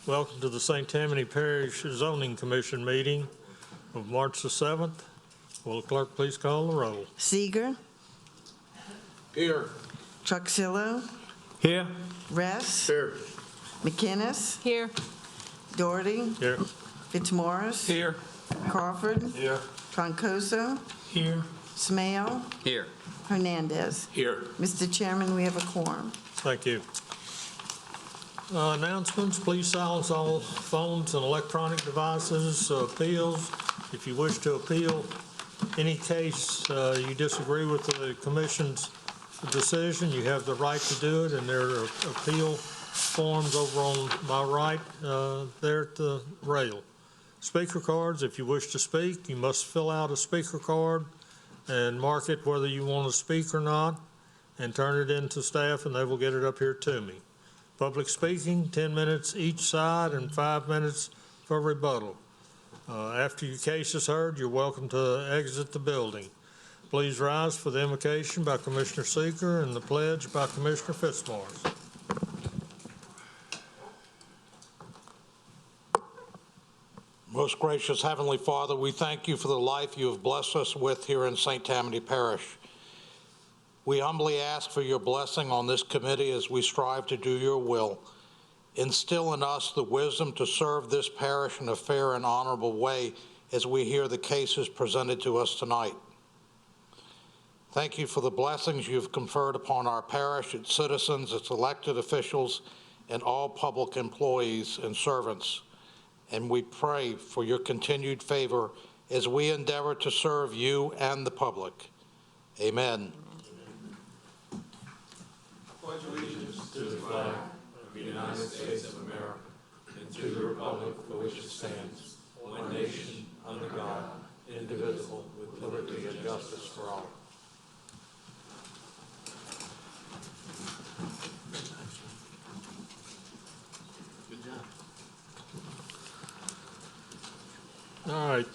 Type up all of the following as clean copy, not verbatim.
Welcome to the St. Tammany Parish Zoning Commission meeting of March the 7th. Will the clerk please call the roll? Seeger. Here. Truxillo. Here. Ress. Here. McInnes. Here. Doherty. Here. Fitzmaurice. Here. Crawford. Here. Troncoso. Here. Smale. Here. Hernandez. Here. Mr. Chairman, we have a quorum. Thank you. Announcements, please silence all phones and electronic devices. Appeals, if you wish to appeal any case you disagree with the commission's decision, you have the right to do it, and there are appeal forms over on my right there at the rail. Speaker cards, if you wish to speak, you must fill out a speaker card and mark it whether you want to speak or not, and turn it in to staff, and they will get it up here to me. Public speaking, 10 minutes each side and 5 minutes for rebuttal. After your case is heard, you're welcome to exit the building. Please rise for the invocation by Commissioner Seeger and the pledge by Commissioner Fitzmaurice. Most gracious Heavenly Father, we thank you for the life you have blessed us with here in St. Tammany Parish. We humbly ask for your blessing on this committee as we strive to do your will. Instill in us the wisdom to serve this parish in a fair and honorable way as we hear the cases presented to us tonight. Thank you for the blessings you've conferred upon our parish, its citizens, its elected officials, and all public employees and servants. And we pray for your continued favor as we endeavor to serve you and the public. Amen. Pledge allegiance to the flag of the United States of America and to the republic for which it stands, one nation, under God, indivisible, with liberty and justice for all. Good job. All right,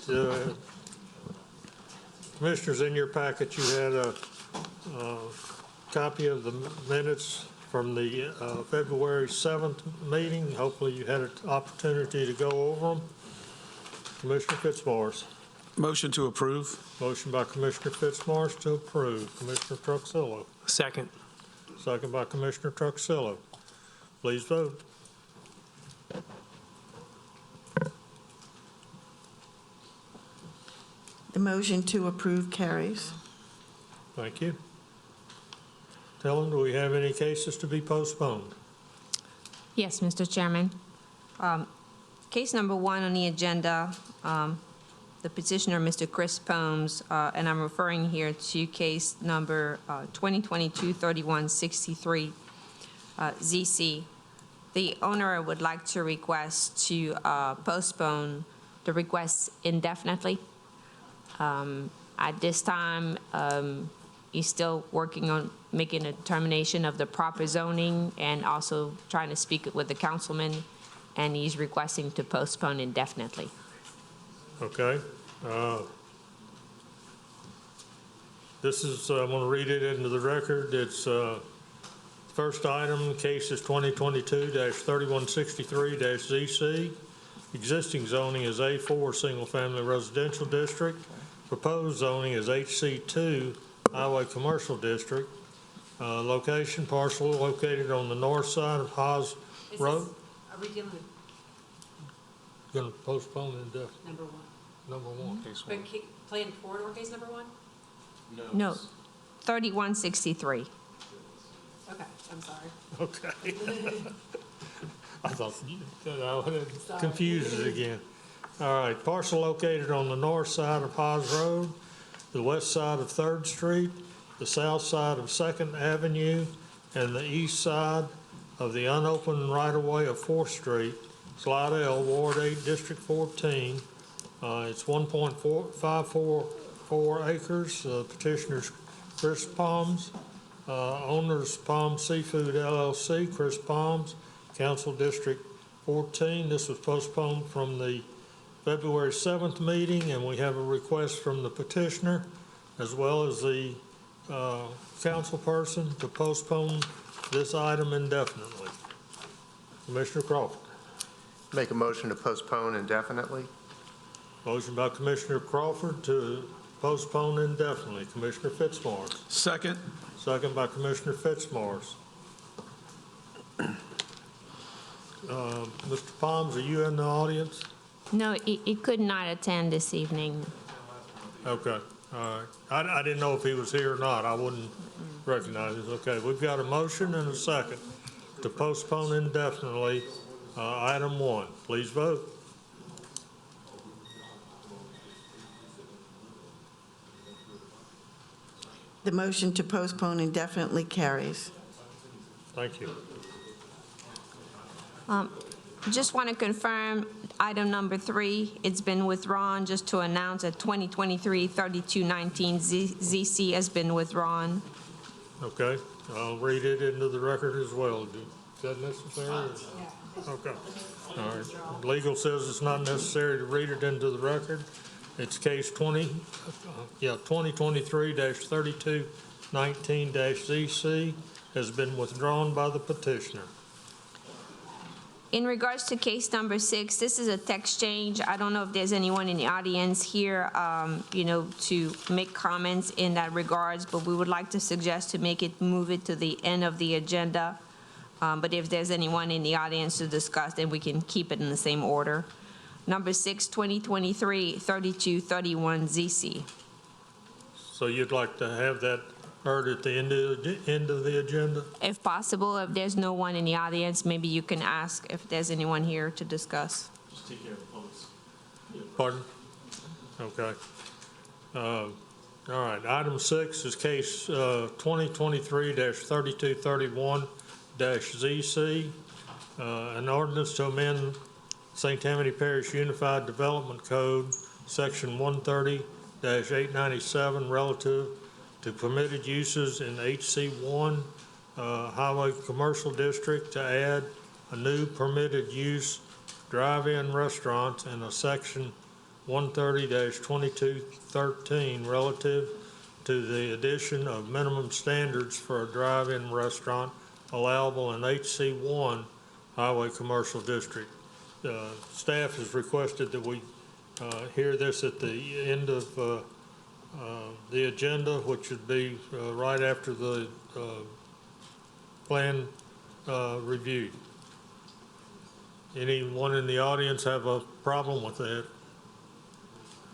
Commissioners, in your packet you had a copy of the minutes from the February 7th meeting. Hopefully you had an opportunity to go over them. Commissioner Fitzmaurice. Motion to approve. Motion by Commissioner Fitzmaurice to approve. Commissioner Truxillo. Second. Second by Commissioner Truxillo. Please vote. The motion to approve carries. Thank you. Tell them, do we have any cases to be postponed? Yes, Mr. Chairman. Case number 1 on the agenda, the petitioner, Mr. Chris Pomes, and I'm referring here to case number 2022-3163, ZC. The owner would like to request to postpone the request indefinitely. At this time, he's still working on making a determination of the proper zoning and also trying to speak with the councilman, and he's requesting to postpone indefinitely. Okay. This is, I'm going to read it into the record. It's first item, case is 2022-3163-ZC. Existing zoning is A4, single-family residential district. Proposed zoning is HC2, highway commercial district. Location, parcel located on the north side of Haas Road. Are we dealing with Going to postpone indefinitely. number 1? Number 1. Case But 1. planned corridor case number 1? No, 3163. Okay, I'm sorry. Okay. I thought I would have confused it again. All right, parcel located on the north side of Haas Road, the west side of 3rd Street, the south side of 2nd Avenue, and the east side of the unopened right-of-way of 4th Street, Slide L, Ward 8, District 14. It's 1.544 acres. Petitioner's Chris Pomes. Owner's Palm Seafood LLC, Chris Pomes, Council District 14. This was postponed from the February 7th meeting, and we have a request from the petitioner as well as the council person to postpone this item indefinitely. Commissioner Crawford. Make a motion to postpone indefinitely. Motion by Commissioner Crawford to postpone indefinitely. Commissioner Fitzmaurice. Second. Second by Commissioner Fitzmaurice. Mr. Palms, are you in the audience? No, he could not attend this evening. Okay, all right. I didn't know if he was here or not. I wouldn't recognize it. Okay, we've got a motion and a second to postpone indefinitely item 1. Please vote. The motion to postpone indefinitely carries. Thank you. Just want to confirm, item number 3, it's been withdrawn, just to announce that 2023-3219 ZC has been withdrawn. Okay, I'll read it into the record as well. Is that necessary? Okay, all right. Legal says it's not necessary to read it into the record. It's case 2023-3219-ZC has been withdrawn by the petitioner. In regards to case number 6, this is a text change. I don't know if there's anyone in the audience here, to make comments in that regards, but we would like to suggest to move it to the end of the agenda. But if there's anyone in the audience to discuss, then we can keep it in the same order. Number 6, 2023-3231 ZC. So you'd like to have that heard at the end of the agenda? If possible, if there's no one in the audience, maybe you can ask if there's anyone here to discuss. Just take care of the public's. Pardon? Okay. All right, item 6 is case 2023-3231-ZC, an ordinance to amend St. Tammany Parish Unified Development Code, Section 130-897, relative to permitted uses in HC1 Highway Commercial District, to add a new permitted use drive-in restaurant in a Section 130-2213 relative to the addition of minimum standards for a drive-in restaurant allowable in HC1 Highway Commercial District. Staff has requested that we hear this at the end of the agenda, which would be right after the plan reviewed. Anyone in the audience have a problem with that?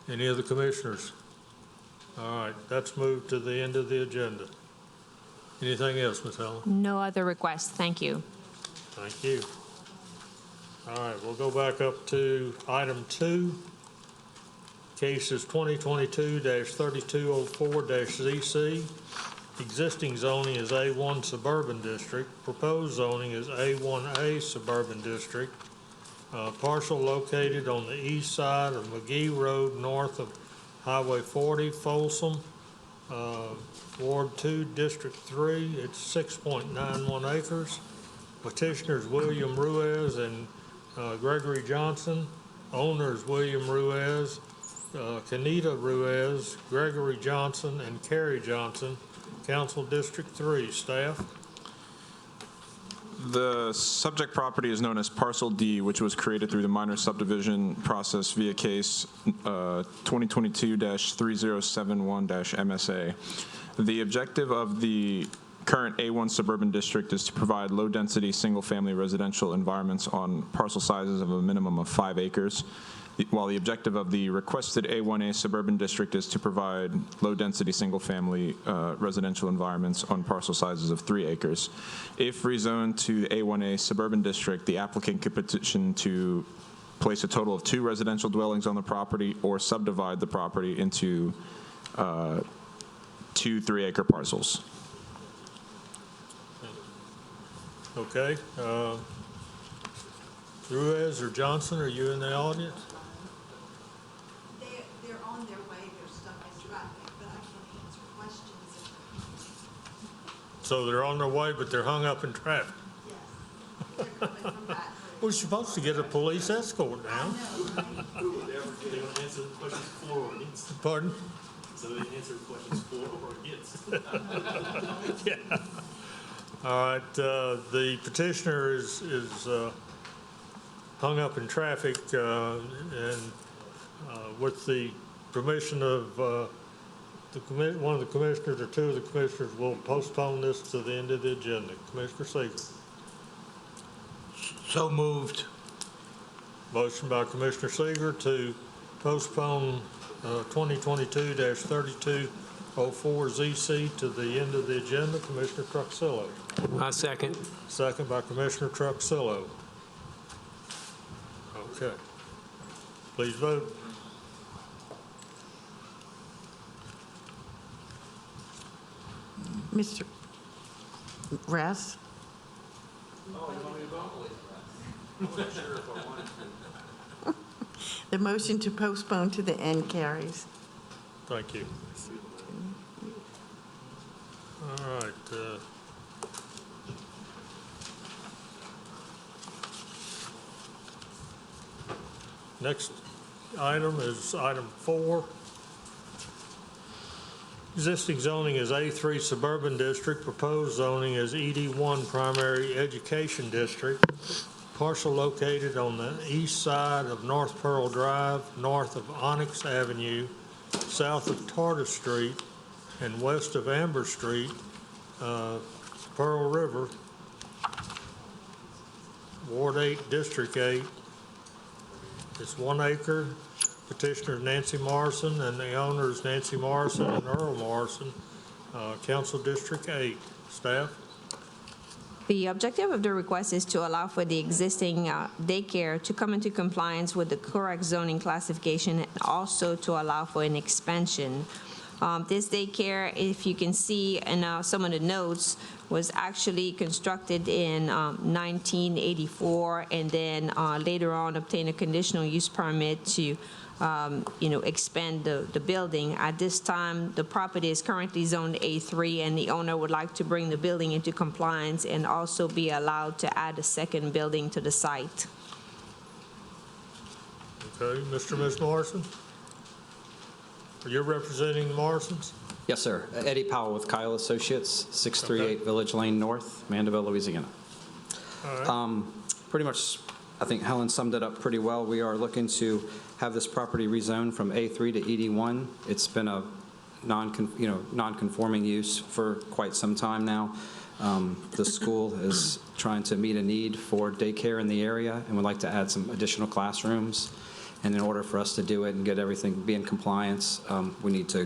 Any of the commissioners? All right, that's moved to the end of the agenda. Anything else, Ms. Helen? No other requests. Thank you. Thank you. All right, we'll go back up to item 2. Case is 2022-3204-ZC. Existing zoning is A1 Suburban District. Proposed zoning is A1A Suburban District. Parcel located on the east side of McGee Road, north of Highway 40, Folsom, Ward 2, District 3. It's 6.91 acres. Petitioners William Ruiz and Gregory Johnson. Owners William Ruiz, Kenita Ruiz, Gregory Johnson, and Carrie Johnson. Council District 3. Staff? The subject property is known as Parcel D, which was created through the minor subdivision process via case 2022-3071-MSA. The objective of the current A1 suburban district is to provide low-density, single-family residential environments on parcel sizes of a minimum of 5 acres, while the objective of the requested A1A suburban district is to provide low-density, single-family residential environments on parcel sizes of 3 acres. If rezoned to the A1A suburban district, the applicant could petition to place a total of 2 residential dwellings on the property or subdivide the property into 2 3-acre parcels. Okay. Ruiz or Johnson, are you in the audience? They're on their way, they're stuck in traffic, but I can answer questions. So they're on their way, but they're hung up in traffic. Yes, they're coming from back. We're supposed to get a police escort now. I know, right? They want to answer the questions for or against. Pardon? So they answer questions for or against. Yeah. All right, the petitioner is hung up in traffic, and with the permission of one of the commissioners or two of the commissioners, we'll postpone this to the end of the agenda. Commissioner Seeger. So moved. Motion by Commissioner Seeger to postpone 2022-3204ZC to the end of the agenda. Commissioner Truxillo. I second. Second by Commissioner Truxillo. Okay. Please vote. Mr. Rest? The motion to postpone to the end carries. Thank you. All right. Next item is item 4. Existing zoning is A3 Suburban District. Proposed zoning is ED1 Primary Education District. Parcel located on the east side of North Pearl Drive, north of Onyx Avenue, south of Tartar Street, and west of Amber Street, Pearl River, Ward 8, District 8. It's 1 acre. Petitioner Nancy Morrison, and the owners Nancy Morrison and Earl Morrison, Council District 8. Staff? The objective of the request is to allow for the existing daycare to come into compliance with the correct zoning classification and also to allow for an expansion. This daycare, if you can see in some of the notes, was actually constructed in 1984 and then later on obtained a conditional use permit to expand the building. At this time, the property is currently zoned A3, and the owner would like to bring the building into compliance and also be allowed to add a second building to the site. Okay, Mr. and Ms. Morrison? You're representing the Morrisons? Yes, sir. Eddie Powell with Kyle Associates, 638 Village Lane North, Mandeville, Louisiana. All right. Pretty much, I think Helen summed it up pretty well. We are looking to have this property rezoned from A3 to ED1. It's been a non-conforming use for quite some time now. The school is trying to meet a need for daycare in the area and would like to add some additional classrooms. And in order for us to do it and get everything be in compliance, we need to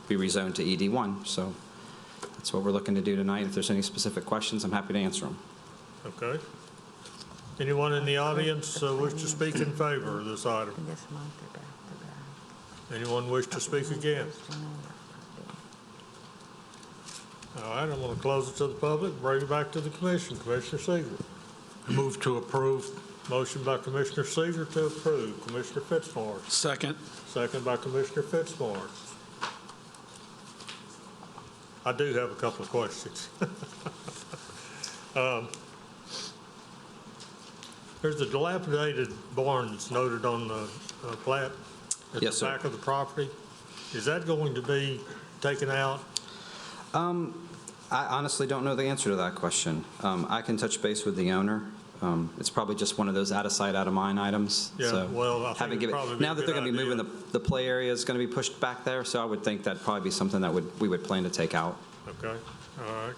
be rezoned to ED1. So that's what we're looking to do tonight. If there's any specific questions, I'm happy to answer them. Okay. Anyone in the audience wish to speak in favor of this item? Anyone wish to speak against? All right, I'm going to close it to the public and bring it back to the commission. Commissioner Seeger. Move to approve. Motion by Commissioner Seeger to approve. Commissioner Fitzmaurice. Second. Second by Commissioner Fitzmaurice. I do have a couple of questions. There's a dilapidated barn that's noted on the plat at Yes, the sir. back of the property. Is that going to be taken out? I honestly don't know the answer to that question. I can touch base with the owner. It's probably just one of those out of sight, out of mind items. Yeah, So well, I think haven't it'd given- probably be now a that they're good going to be idea. moving, the play area is going to be pushed back there, so I would think that'd probably be something that we would plan to take out. Okay, all right.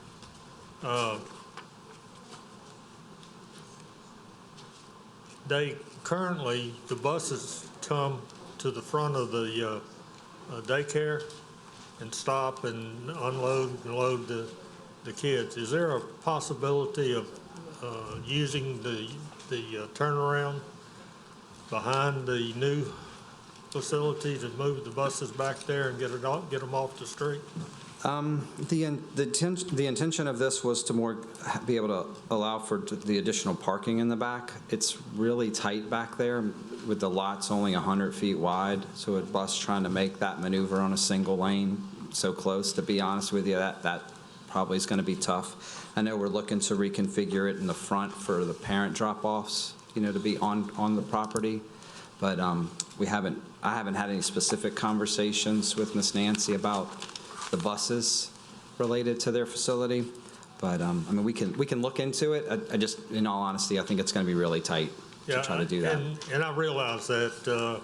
Currently, the buses come to the front of the daycare and stop and unload and load the kids. Is there a possibility of using the turnaround behind the new facility to move the buses back there and get them off the street? The intention of this was to more be able to allow for the additional parking in the back. It's really tight back there with the lots only 100 feet wide, so a bus trying to make that maneuver on a single lane so close, to be honest with you, that probably is going to be tough. I know we're looking to reconfigure it in the front for the parent drop-offs, to be on the property, but I haven't had any specific conversations with Miss Nancy about the buses related to their facility, but we can look into it. I just, in all honesty, I think it's going to be really tight. to try to do that. And I realize that,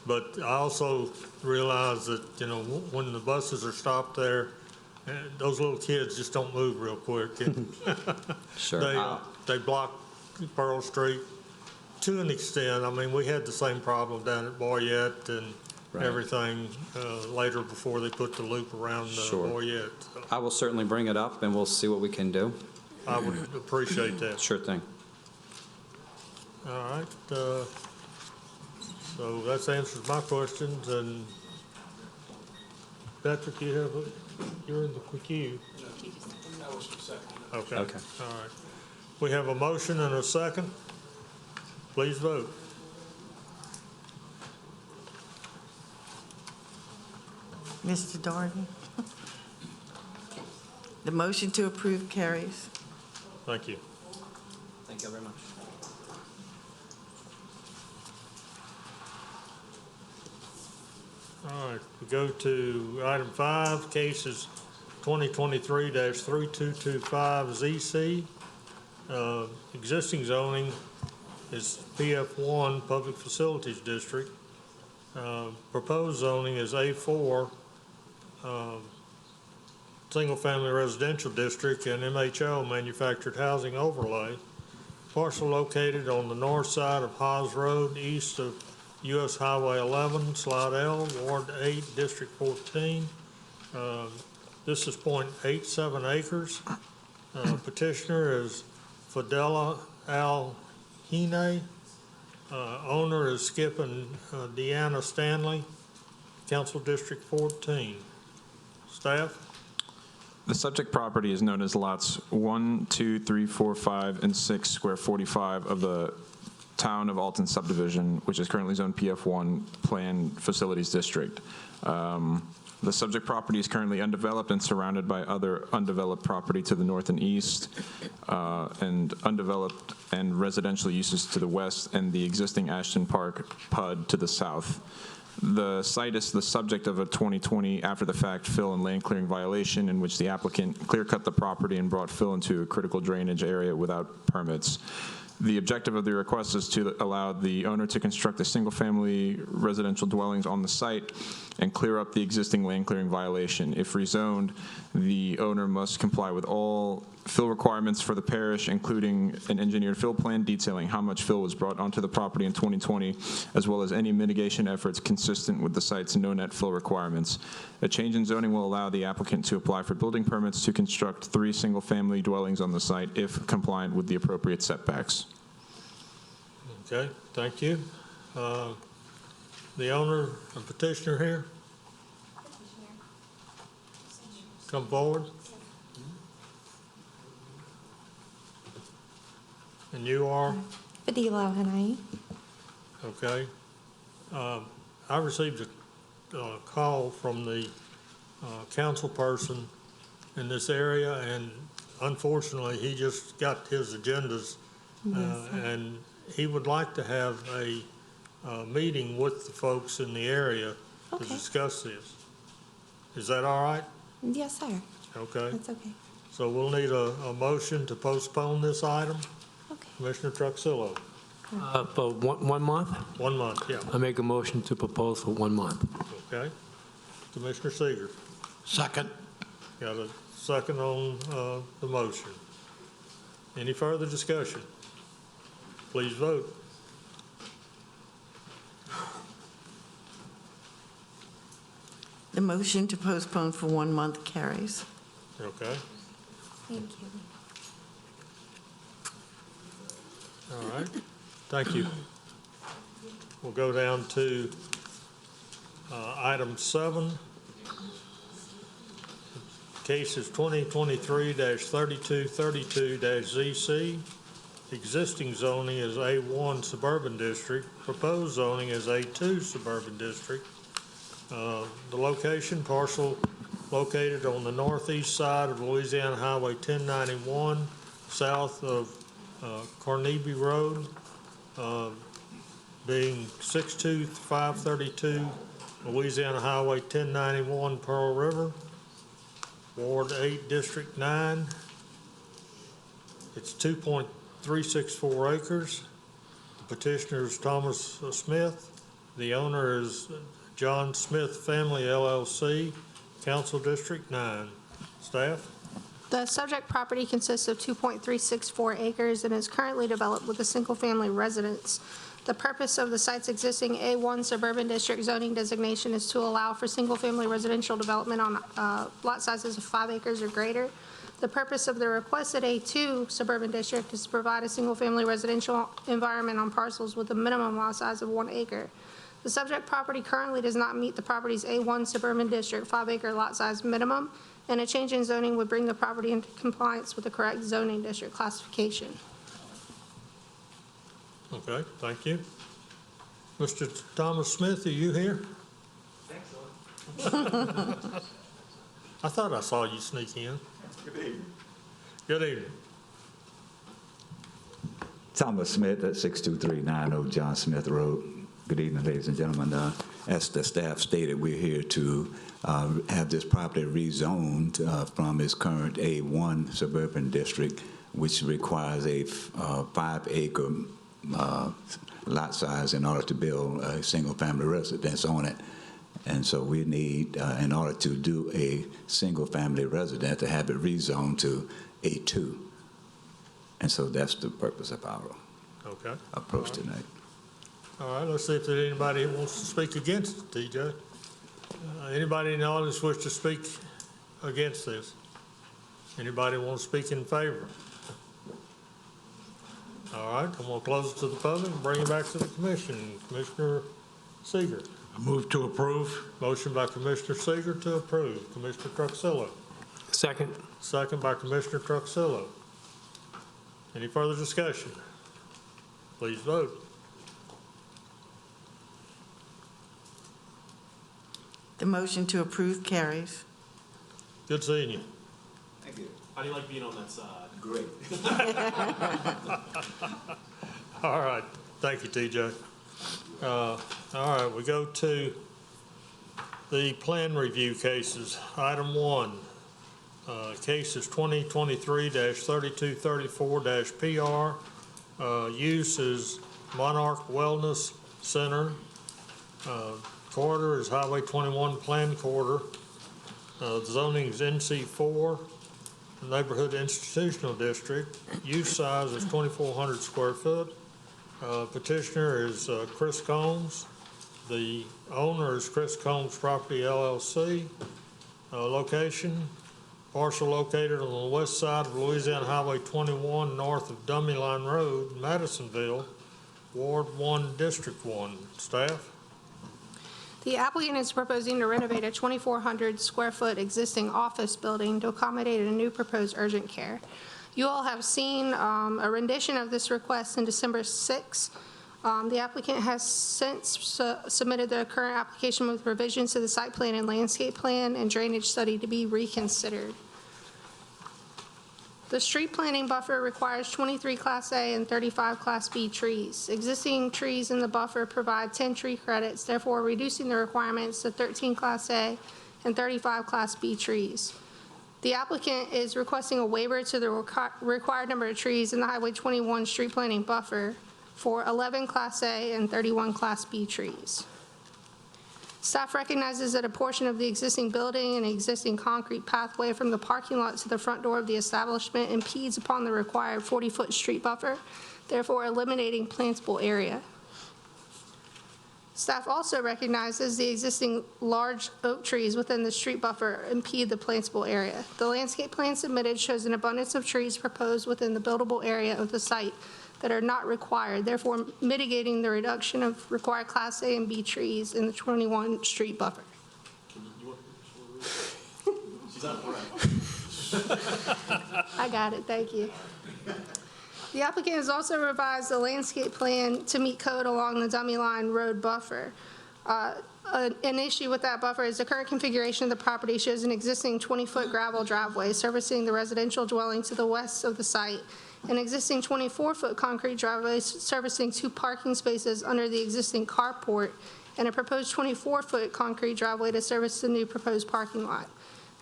but I also realize that, you know, when the buses are stopped there, those little kids just don't move real quick. And Sure. They block Pearl Street to an extent. I mean, we had the same problem down at Boyette and Right. everything later before they put the loop around Sure. Boyette. So I will certainly bring it up, and we'll see what we can do. I would appreciate that. Sure thing. All right, so that answers my questions, and Patrick, you're in the queue. Okay. Okay. All right. We have a motion and a second. Please vote. Mr. Darden? The motion to approve carries. Thank you. Thank you very much. All right, we go to item 5, cases 2023-3225 ZC. Existing zoning is PF1, Public Facilities District. Proposed zoning is A4, Single Family Residential District, and MHO, Manufactured Housing Overlay. Parcel located on the north side of Haas Road, east of US Highway 11, Slide L, Ward 8, District 14. This is .87 acres. Petitioner is Fidela Al-Hine. Owner is Skip and Deanna Stanley, Council District 14. Staff? The subject property is known as lots 1, 2, 3, 4, 5, and 6, square 45 of the Town of Alton subdivision, which is currently zoned PF1 Planned Facilities District. The subject property is currently undeveloped and surrounded by other undeveloped property to the north and east, and undeveloped and residential uses to the west, and the existing Ashton Park PUD to the south. The site is the subject of a 2020 after-the-fact fill and land clearing violation in which the applicant clear-cut the property and brought fill into a critical drainage area without permits. The objective of the request is to allow the owner to construct a single-family residential dwellings on the site and clear up the existing land clearing violation. If rezoned, the owner must comply with all fill requirements for the parish, including an engineered fill plan detailing how much fill was brought onto the property in 2020, as well as any mitigation efforts consistent with the site's no net fill requirements. A change in zoning will allow the applicant to apply for building permits to construct 3 single-family dwellings on the site if compliant with the appropriate setbacks. Okay, thank you. The owner and petitioner here? Come forward. And you are? Fadila Hanai. Okay. I received a call from the council person in this area, and unfortunately, he just got his agendas, and he would like to have a meeting with the folks in the area to discuss this. Is that all right? Yes, sir. Okay. That's okay. So we'll need a motion to postpone this item. Okay. Commissioner Truxillo, For 1 month, 1 month, yeah. I make a motion to propose for 1 month. Okay. Commissioner Seeger, Second. got a second on the motion. Any further discussion? Please vote. The motion to postpone for 1 month carries. Okay. Thank you. All right. Thank you. We'll go down to item 7. Case is 2023-3232-ZC. Existing zoning is A1 Suburban District. Proposed zoning is A2 Suburban District. The location, parcel located on the northeast side of Louisiana Highway 1091, south of Carnegie Road, being 62532 Louisiana Highway 1091, Pearl River, Ward 8, District 9. It's 2.364 acres. The Petitioner is Thomas Smith. The owner is John Smith Family LLC, Council District 9. Staff? The subject property consists of 2.364 acres and is currently developed with a single-family residence. The purpose of the site's existing A1 suburban district zoning designation is to allow for single-family residential development on lot sizes of 5 acres or greater. The purpose of the requested A2 suburban district is to provide a single-family residential environment on parcels with a minimum lot size of 1 acre. The subject property currently does not meet the property's A1 suburban district 5-acre lot size minimum, and a change in zoning would bring the property into compliance with the correct zoning district classification. Okay, thank you. Mr. Thomas Smith, are you here? I thought I saw you sneak in. Good evening. Good evening. Thomas Smith at 62390 John Smith Road. Good evening, ladies and gentlemen. As the staff stated, we're here to have this property rezoned from its current A1 suburban district, which requires a 5-acre lot size in order to build a single-family residence on it. And so we need, in order to do a single-family residence, to have it rezoned to A2. And so that's the purpose of our approach tonight. All right, let's see if there's anybody who wants to speak against it, TJ. Anybody in the audience wish to speak against this? Anybody want to speak in favor? All right, I'm going to close it to the public and bring it back to the commission. Commissioner Seeger. I move to approve. Motion by Commissioner Seeger to approve. Commissioner Truxillo. Second. Second by Commissioner Truxillo. Any further discussion? Please vote. The motion to approve carries. Good seeing you. Thank you. How do you like being on that side? Great. All right, thank you, TJ. All right, we go to the plan review cases. Item 1, case is 2023-3234-PR. Use is Monarch Wellness Center. Corridor is Highway 21 planned corridor. Zoning is NC4, Neighborhood Institutional District. Use size is 2,400 square foot. Petitioner is Chris Combs. The owner is Chris Combs Property LLC. Location, parcel located on the west side of Louisiana Highway 21, north of Dummy Line Road, Madisonville, Ward 1, District 1. Staff? The applicant is proposing to renovate a 2,400 square foot existing office building to accommodate a new proposed urgent care. You all have seen a rendition of this request in December 6. The applicant has since submitted the current application with revisions to the site plan and landscape plan and drainage study to be reconsidered. The street planting buffer requires 23 Class A and 35 Class B trees. Existing trees in the buffer provide 10 tree credits, therefore reducing the requirements to 13 Class A and 35 Class B trees. The applicant is requesting a waiver to the required number of trees in the Highway 21 street planting buffer for 11 Class A and 31 Class B trees. Staff recognizes that a portion of the existing building and existing concrete pathway from the parking lot to the front door of the establishment impedes upon the required 40-foot street buffer, therefore eliminating plantable area. Staff also recognizes the existing large oak trees within the street buffer impede the plantable area. The landscape plan submitted shows an abundance of trees proposed within the buildable area of the site that are not required, therefore mitigating the reduction of required Class A and B trees in the 21 street buffer. She's on board. I got it, thank you. The applicant has also revised the landscape plan to meet code along the Dummy Line Road buffer. An issue with that buffer is the current configuration of the property shows an existing 20-foot gravel driveway servicing the residential dwelling to the west of the site, an existing 24-foot concrete driveway servicing 2 parking spaces under the existing carport, and a proposed 24-foot concrete driveway to service the new proposed parking lot.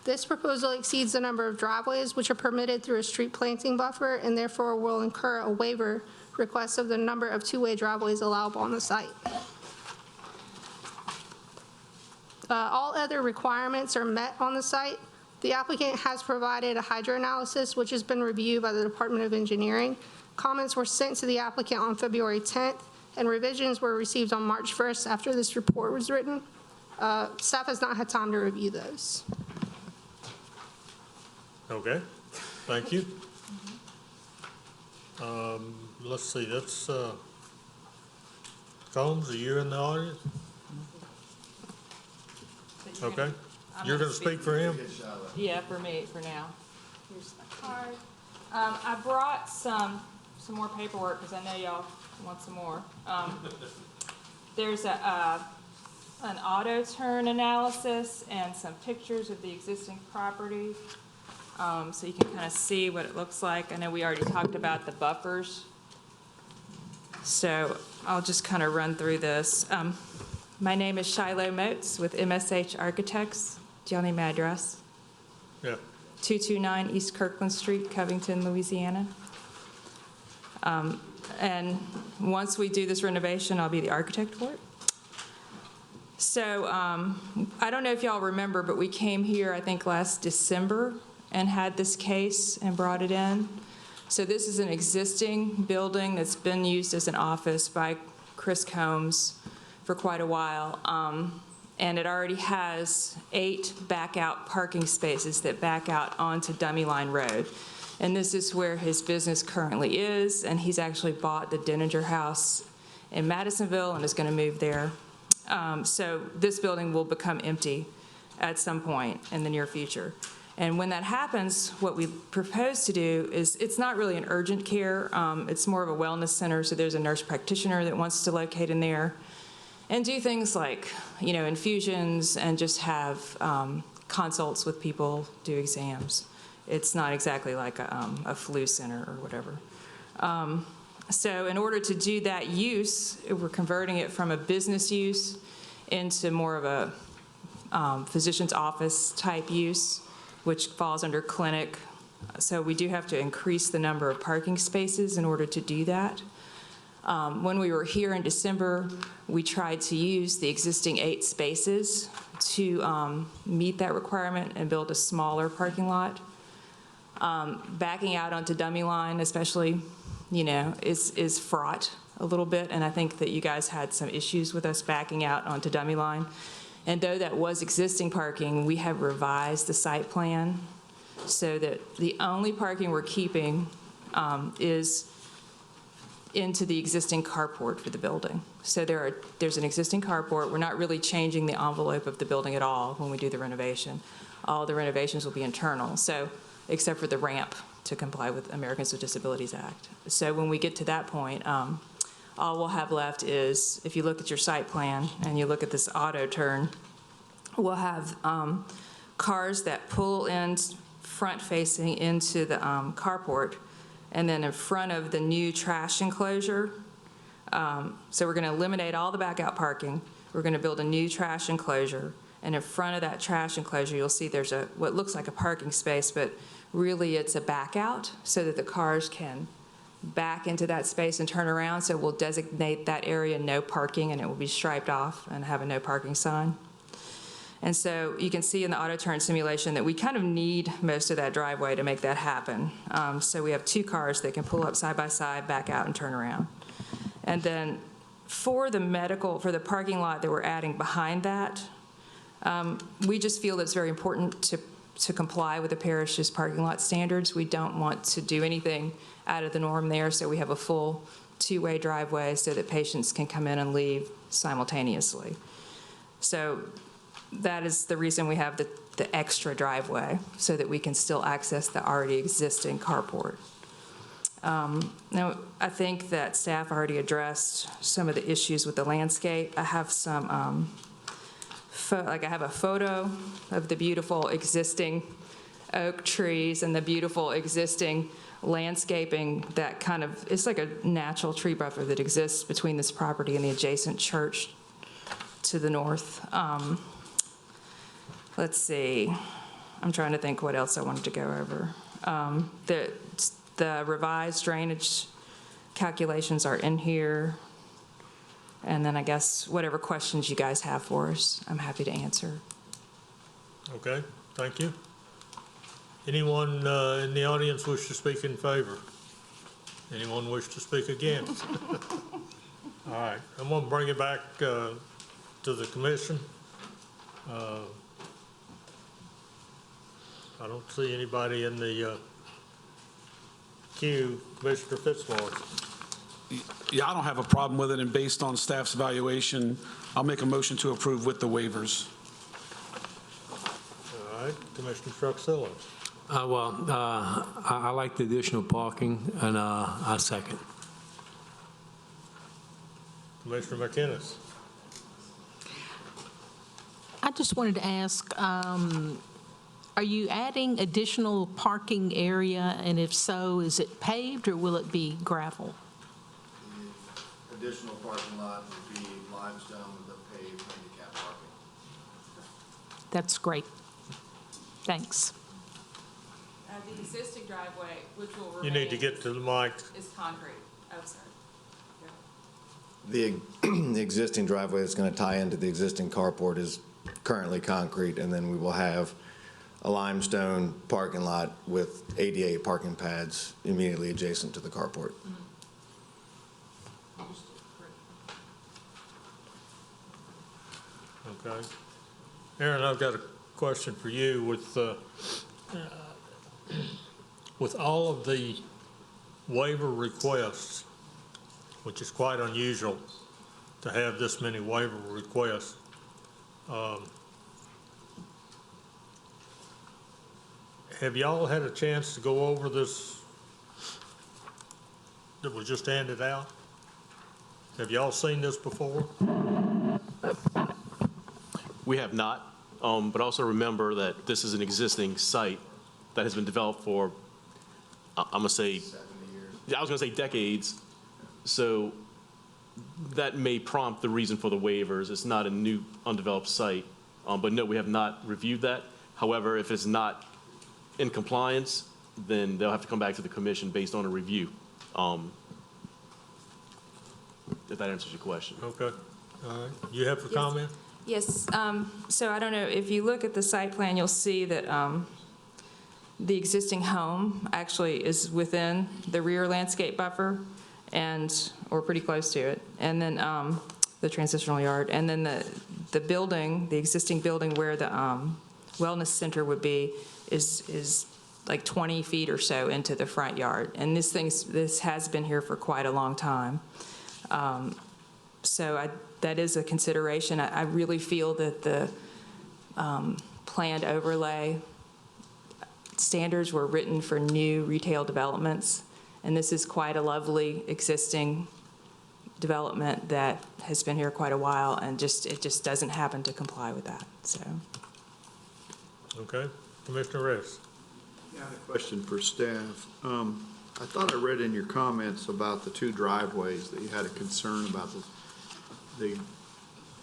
This proposal exceeds the number of driveways which are permitted through a street planting buffer and therefore will incur a waiver request of the number of two-way driveways allowable on the site. All other requirements are met on the site. The applicant has provided a hydroanalysis, which has been reviewed by the Department of Engineering. Comments were sent to the applicant on February 10th, and revisions were received on March 1st after this report was written. Staff has not had time to review those. Okay, thank you. Let's see, that's, Combs, are you in the audience? Okay, you're gonna speak for him? Yeah, for me, for now. Here's my card. I brought some more paperwork, because I know y'all want some more. There's an auto turn analysis and some pictures of the existing property, so you can kind of see what it looks like. I know we already talked about the buffers, so I'll just kind of run through this. My name is Shiloh Moats with MSH Architects. Do y'all need my address? Yeah. 229 East Kirkland Street, Covington, Louisiana. And once we do this renovation, I'll be the architect for it. So I don't know if y'all remember, but we came here, I think, last December and had this case and brought it in. So this is an existing building that's been used as an office by Chris Combs for quite a while. And it already has 8 back-out parking spaces that back out onto Dummy Line Road. And this is where his business currently is, and he's actually bought the Denninger House in Madisonville and is going to move there. So this building will become empty at some point in the near future. And when that happens, what we propose to do is, it's not really an urgent care, it's more of a wellness center, so there's a nurse practitioner that wants to locate in there and do things like, infusions and just have consults with people, do exams. It's not exactly like a flu center or whatever. So in order to do that use, we're converting it from a business use into more of a physician's office type use, which falls under clinic. So we do have to increase the number of parking spaces in order to do that. When we were here in December, we tried to use the existing 8 spaces to meet that requirement and build a smaller parking lot. Backing out onto Dummy Line, especially, is fraught a little bit, and I think that you guys had some issues with us backing out onto Dummy Line. And though that was existing parking, we have revised the site plan so that the only parking we're keeping is into the existing carport for the building. So there's an existing carport. We're not really changing the envelope of the building at all when we do the renovation. All the renovations will be internal, so except for the ramp to comply with Americans with Disabilities Act. So when we get to that point, all we'll have left is, if you look at your site plan and you look at this auto turn, we'll have cars that pull in front-facing into the carport, and then in front of the new trash enclosure. So we're going to eliminate all the back-out parking. We're going to build a new trash enclosure, and in front of that trash enclosure, you'll see there's what looks like a parking space, but really it's a back-out so that the cars can back into that space and turn around. So we'll designate that area no parking, and it will be striped off and have a no parking sign. And so you can see in the auto turn simulation that we kind of need most of that driveway to make that happen. So we have 2 cars that can pull up side by side, back out, and turn around. And then for the parking lot that we're adding behind that, we just feel it's very important to comply with the parish's parking lot standards. We don't want to do anything out of the norm there, so we have a full 2-way driveway so that patients can come in and leave simultaneously. So that is the reason we have the extra driveway, so that we can still access the already existing carport. Now, I think that staff already addressed some of the issues with the landscape. I have some, I have a photo of the beautiful existing oak trees and the beautiful existing landscaping that kind of, it's like a natural tree buffer that exists between this property and the adjacent church to the north. Let's see, I'm trying to think what else I wanted to go over. The revised drainage calculations are in here. And then I guess whatever questions you guys have for us, I'm happy to answer. Okay, thank you. Anyone in the audience wish to speak in favor? Anyone wish to speak against? All right, I'm going to bring it back to the commission. I don't see anybody in the queue. Commissioner Fitzwater. Yeah, I don't have a problem with it, and based on staff's evaluation, I'll make a motion to approve with the waivers. All right, Commissioner Truxillo. I like the additional parking, and I second. Commissioner McInnes. I just wanted to ask, are you adding additional parking area, and if so, is it paved or will it be gravel? The additional parking lot would be limestone with a paved handicap parking. That's great. Thanks. The existing driveway, which will remain. You need to get to the mic. Is concrete. Oh, sorry. The existing driveway that's going to tie into the existing carport is currently concrete, and then we will have a limestone parking lot with ADA parking pads immediately adjacent to the carport. Okay. Aaron, I've got a question for you. With all of the waiver requests, which is quite unusual to have this many waiver requests, have y'all had a chance to go over this that was just handed out? Have y'all seen this before? We have not, but also remember that this is an existing site that has been developed for, I'm going to say, 70 years. I was going to say decades. So that may prompt the reason for the waivers. It's not a new undeveloped site. But no, we have not reviewed that. However, if it's not in compliance, then they'll have to come back to the commission based on a review. If that answers your question. Okay. All right. You have a comment? Yes, so I don't know, if you look at the site plan, you'll see that the existing home actually is within the rear landscape buffer or pretty close to it. And then the transitional yard. And then the building, the existing building where the wellness center would be is like 20 feet or so into the front yard. And this has been here for quite a long time. So that is a consideration. I really feel that the planned overlay standards were written for new retail developments, and this is quite a lovely existing development that has been here quite a while, and it just doesn't happen to comply with that. So. Okay. Commissioner Reyes. Yeah, I have a question for staff. I thought I read in your comments about the two driveways that you had a concern about the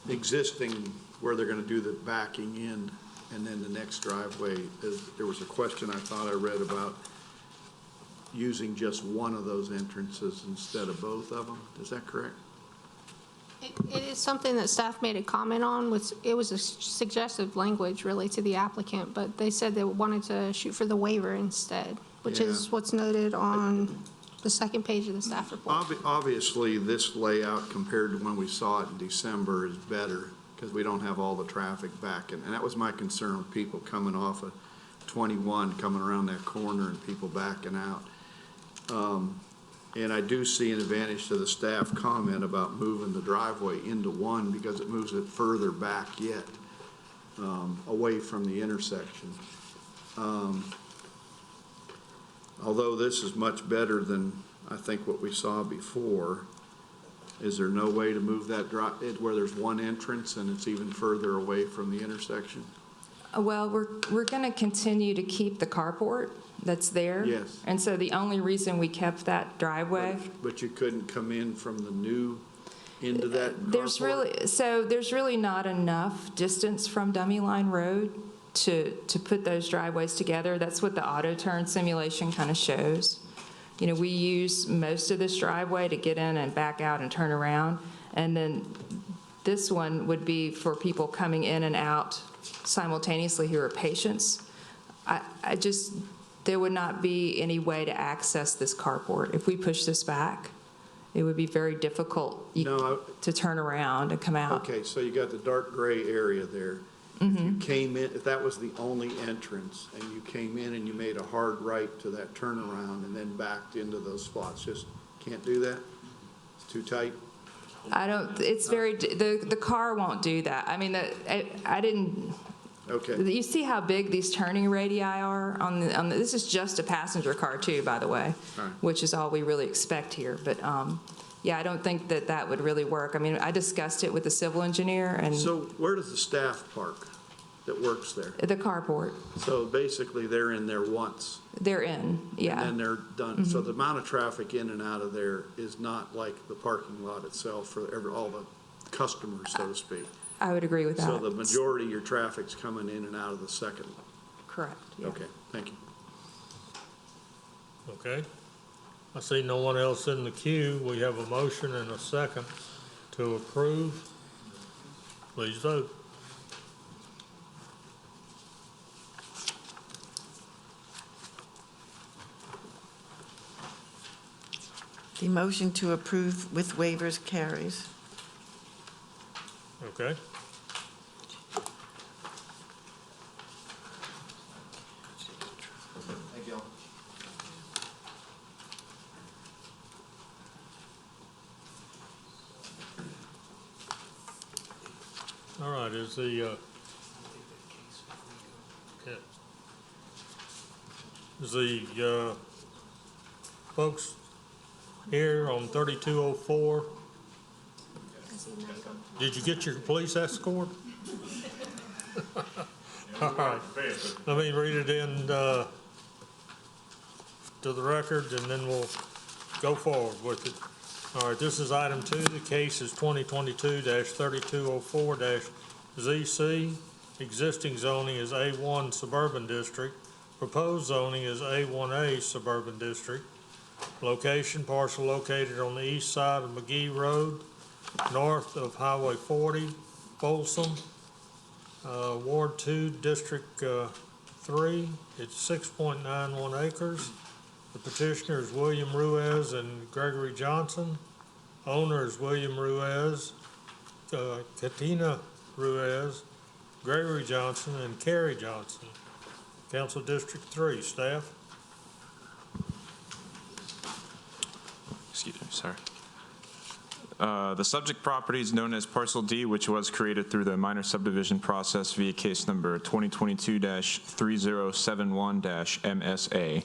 existing, where they're going to do the backing in, and then the next driveway. There was a question I thought I read about using just one of those entrances instead of both of them. Is that correct? It is something that staff made a comment on. It was a suggestive language really to the applicant, but they said they wanted to shoot for the waiver instead, which is what's noted on the second page of the staff report. Obviously, this layout compared to when we saw it in December is better because we don't have all the traffic back. And that was my concern with people coming off of 21, coming around that corner and people backing out. And I do see an advantage to the staff comment about moving the driveway into one because it moves it further back yet, away from the intersection. Although this is much better than I think what we saw before, is there no way to move that where there's one entrance and it's even further away from the intersection? Well, we're going to continue to keep the carport that's there. Yes. And so the only reason we kept that driveway. But you couldn't come in from the new into that carport? There's really not enough distance from Dummy Line Road to put those driveways together. That's what the auto turn simulation kind of shows. we use most of this driveway to get in and back out and turn around. And then this one would be for people coming in and out simultaneously who are patients. There would not be any way to access this carport. If we push this back, it would be very difficult to turn around and come out. Okay, so you got the dark gray area there. If you came in, if that was the only entrance, and you came in and you made a hard right to that turnaround and then backed into those spots, just can't do that? It's too tight? The car won't do that. I mean, I didn't. Okay. You see how big these turning radii are this is just a passenger car too, by the way, All right. which is all we really expect here. But yeah, I don't think that would really work. I mean, I discussed it with the civil engineer and. So where does the staff park that works there? The carport. So basically, they're in there once. They're in, yeah. And then they're done. So the amount of traffic in and out of there is not like the parking lot itself for all the customers, so to speak. I would agree with that. So the majority of your traffic's coming in and out of the second. Correct. Yeah. Okay, thank you. Okay. I see no one else in the queue. We have a motion and a second to approve. Please vote. The motion to approve with waivers carries. Okay. Thank you. All right, is the, yeah. Is the, folks here on 3204, did you get your police escort? All right, let me read it in, to the record, and then we'll go forward with it. All right, this is item 2. The case is 2022-3204-ZC. Existing zoning is A1 Suburban District. Proposed zoning is A1A Suburban District. Location, parcel located on the east side of McGee Road, north of Highway 40, Folsom, Ward 2, District 3. It's 6.91 acres. The petitioner is William Ruiz and Gregory Johnson. Owner is William Ruiz, Katina Ruiz, Gregory Johnson, and Carrie Johnson. Council District 3, staff. Excuse me, sorry. The subject property is known as Parcel D, which was created through the minor subdivision process via case number 2022-3071-MSA.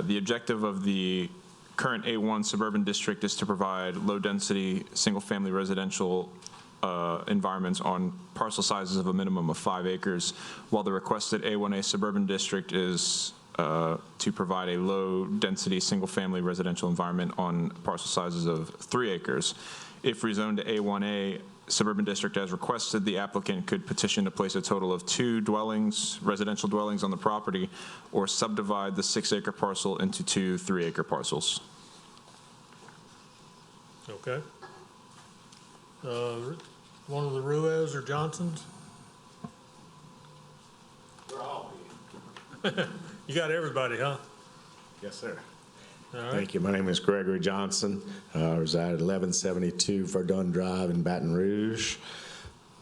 The objective of the current A1 suburban district is to provide low-density, single-family residential environments on parcel sizes of a minimum of 5 acres, while the requested A1A suburban district is to provide a low-density, single-family residential environment on parcel sizes of 3 acres. If rezoned to A1A suburban district as requested, the applicant could petition to place a total of 2 dwellings, residential dwellings on the property, or subdivide the 6-acre parcel into 2 3-acre parcels. Okay. One of the Ruiz or Johnsons? We're all You got everybody, huh? Yes, sir. All right. Thank you. My name is Gregory Johnson. I reside at 1172 Verdun Drive in Baton Rouge.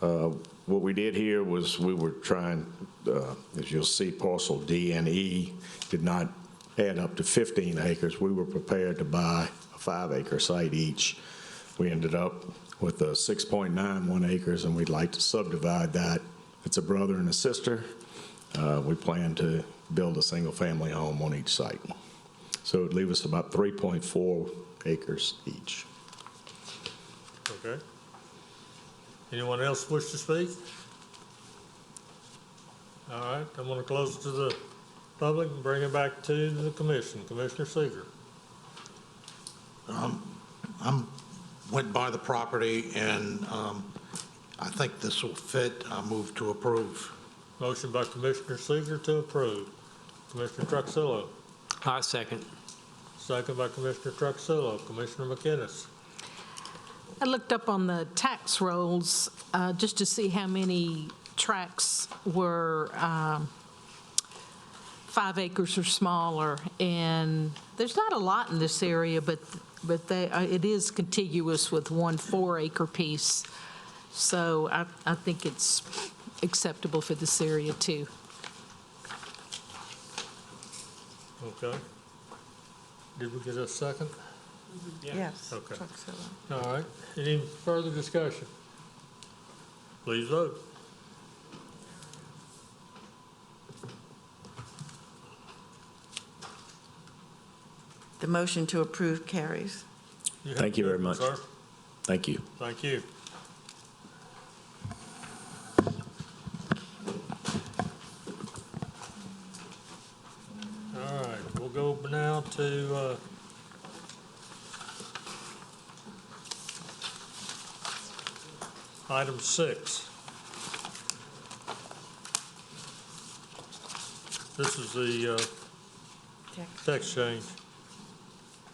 What we did here was we were trying, as you'll see, parcel D and E did not add up to 15 acres. We were prepared to buy a 5-acre site each. We ended up with 6.91 acres, and we'd like to subdivide that. It's a brother and a sister. We plan to build a single-family home on each site. So it'd leave us about 3.4 acres each. Okay. Anyone else wish to speak? All right, I'm going to close it to the public and bring it back to the commission. Commissioner Seeger. Went by the property, and I think this will fit. I move to approve. Motion by Commissioner Seeger to approve. Commissioner Truxillo. I second. Second by Commissioner Truxillo. Commissioner McInnes. I looked up on the tax rolls just to see how many tracts were 5 acres or smaller, and there's not a lot in this area, but it is contiguous with one 4-acre piece. So I think it's acceptable for this area too. Okay. Did we get a second? Yes. Okay. Truxillo. All right. Any further discussion? Please vote. The motion to approve carries. Thank you very much. Sir. Thank you. Thank you. All right, we'll go now to item 6. This is the text change.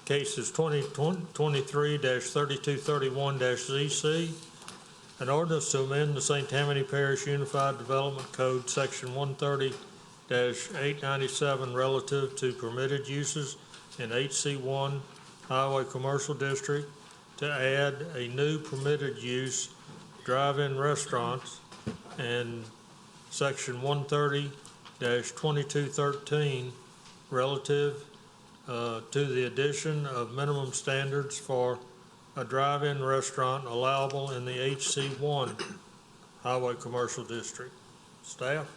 Case is 2023-3231-ZC, an ordinance to amend the St. Tammany Parish Unified Development Code, Section 130-897, relative to permitted uses in HC1 Highway Commercial District, to add a new permitted use, drive-in restaurants, and Section 130-2213, relative to the addition of minimum standards for a drive-in restaurant allowable in the HC1 Highway Commercial District. Staff?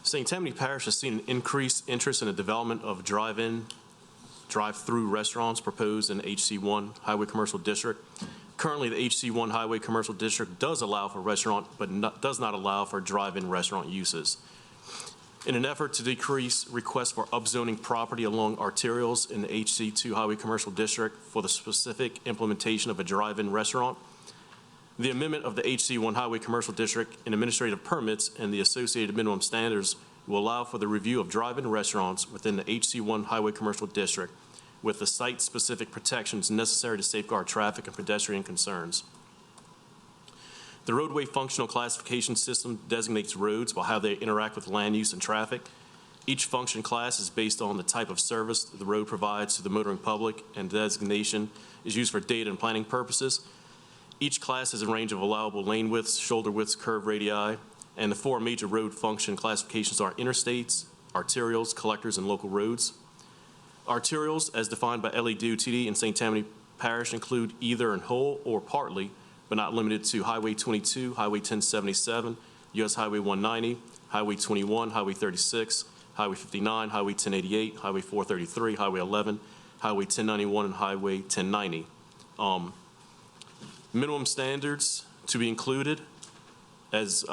St. Tammany Parish has seen an increased interest in the development of drive-in, drive-through restaurants proposed in HC1 Highway Commercial District. Currently, the HC1 Highway Commercial District does allow for restaurant, but does not allow for drive-in restaurant uses. In an effort to decrease requests for upzoning property along arterials in the HC2 Highway Commercial District for the specific implementation of a drive-in restaurant, the amendment of the HC1 Highway Commercial District in administrative permits and the associated minimum standards will allow for the review of drive-in restaurants within the HC1 Highway Commercial District with the site-specific protections necessary to safeguard traffic and pedestrian concerns. The roadway functional classification system designates roads by how they interact with land use and traffic. Each function class is based on the type of service the road provides to the motoring public, and designation is used for data and planning purposes. Each class has a range of allowable lane widths, shoulder widths, curve radii, and the 4 major road function classifications are interstates, arterials, collectors, and local roads. Arterials, as defined by LEDOTD in St. Tammany Parish, include either in whole or partly, but not limited to Highway 22, Highway 1077, US Highway 190, Highway 21, Highway 36, Highway 59, Highway 1088, Highway 433, Highway 11, Highway 1091, and Highway 1090. Minimum standards to be included as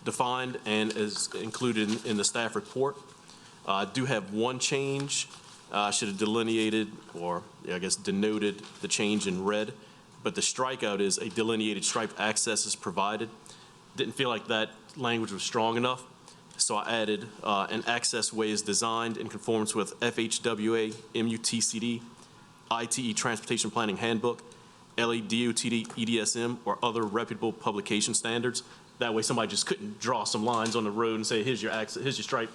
defined and as included in the staff report. I do have one change. I should have delineated, or I guess denoted, the change in red. But the strikeout is a delineated striped access is provided. Didn't feel like that language was strong enough, so I added an access way is designed in conformance with FHWA, MUTCD, ITE Transportation Planning Handbook, LEDOTD, EDSM, or other reputable publication standards. That way somebody just couldn't draw some lines on the road and say, here's your access, here's your stripe,